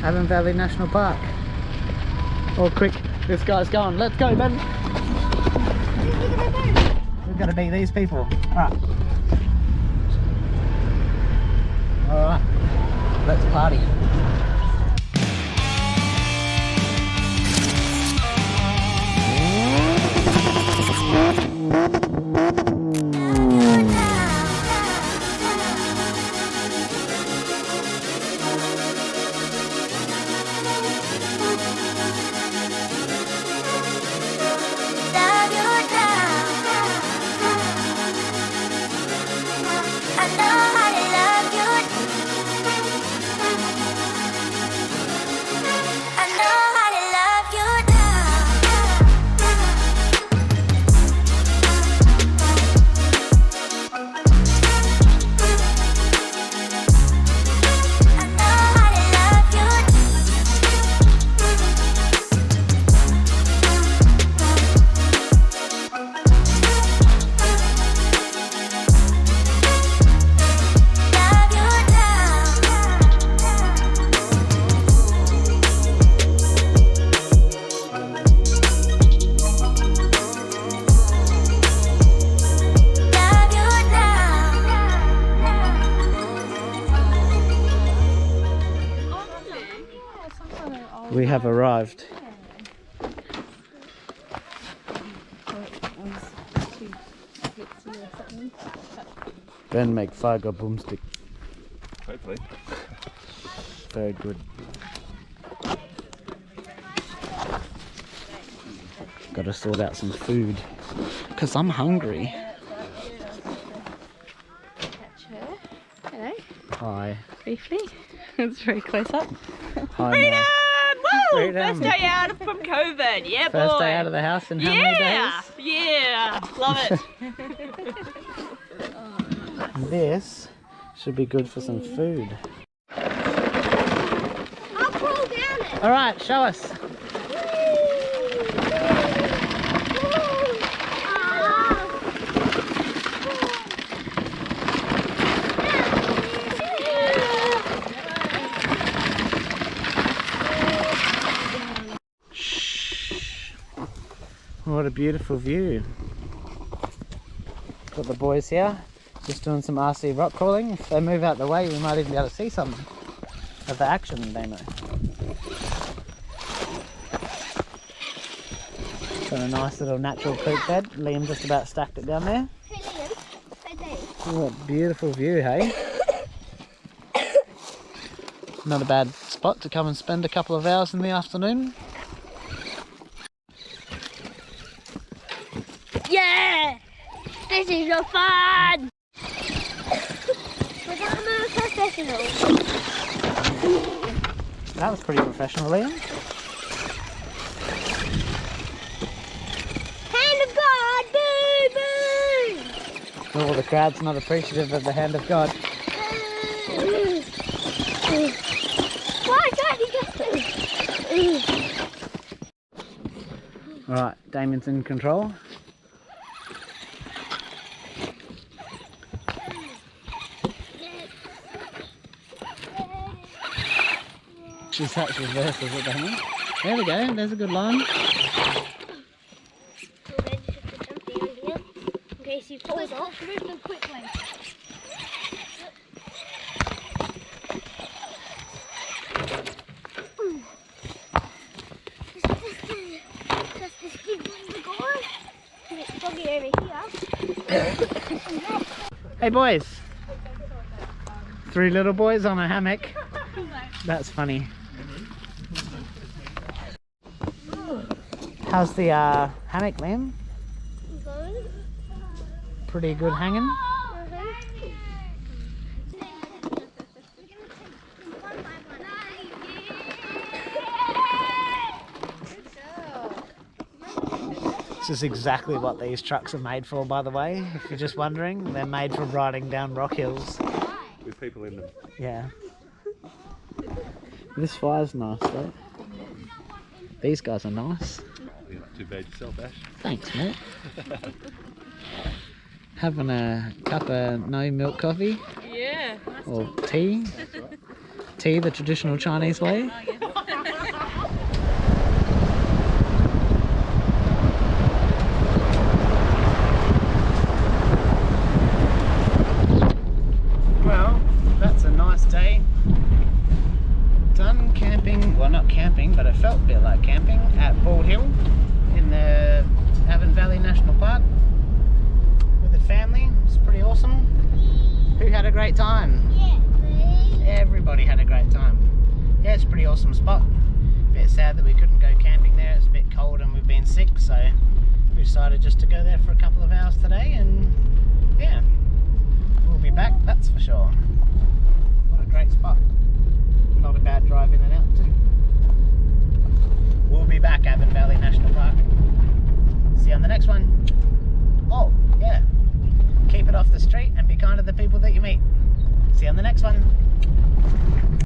Avon Valley National Park. Oh, quick, this guy's going. Let's go, Ben. We've got to beat these people. Alright. Alright. Let's party. We have arrived. Ben make Fager boomstick. Hopefully. Very good. Got to sort out some food because I'm hungry. Hello. Hi. Briefly. It's very close up. Hi. Freedom! Now. Woo! Freedom. First day out from COVID. Yeah, boy. First day out of the house in how many days? Yeah. Love it. This should be good for some food. I'll crawl down it. All right, show us. What a beautiful view. Got the boys here, just doing some RC rock crawling. If they move out the way, we might even be able to see some of the action, Damo. Got a nice little natural creek bed. Liam just about stacked it down there. Hey Liam, hey Dave. What a beautiful view, hey? Not a bad spot to come and spend a couple of hours in the afternoon. Yeah! This is your fun! We're gonna move professional. That was pretty professional, Liam. Hand of God! Boo! Boo! Oh, the crowd's not appreciative of the hand of God. Why can't he get Alright, Damien's in control. She's such reverses at the hand. There we go, there's a good line. In case he falls off. Move them quickly. Just this big one to go. It's foggy over here. Hey boys! 3 little boys on a hammock. That's funny. How's the hammock, Liam? Good. Pretty good hanging? This is exactly what these trucks are made for, by the way, if you're just wondering. They're made for riding down rock hills. With people in them. Yeah. This fire's nice though. These guys are nice. You're not too bad yourself, Ash. Thanks, mate. Having a cup of no milk coffee. Yeah. Or tea. Tea, the traditional Chinese way. well, not camping, but it felt a bit like camping at Bald Hill in the Avon Valley National Park with the family. It's pretty awesome. Who had a great time? Yeah, please. Everybody had a great time. Yeah, it's a pretty awesome spot. Bit sad that we couldn't go camping there. It's a bit cold and we've been sick, so we decided just to go there for a couple of hours today, and yeah, we'll be back, that's for sure. What a great spot.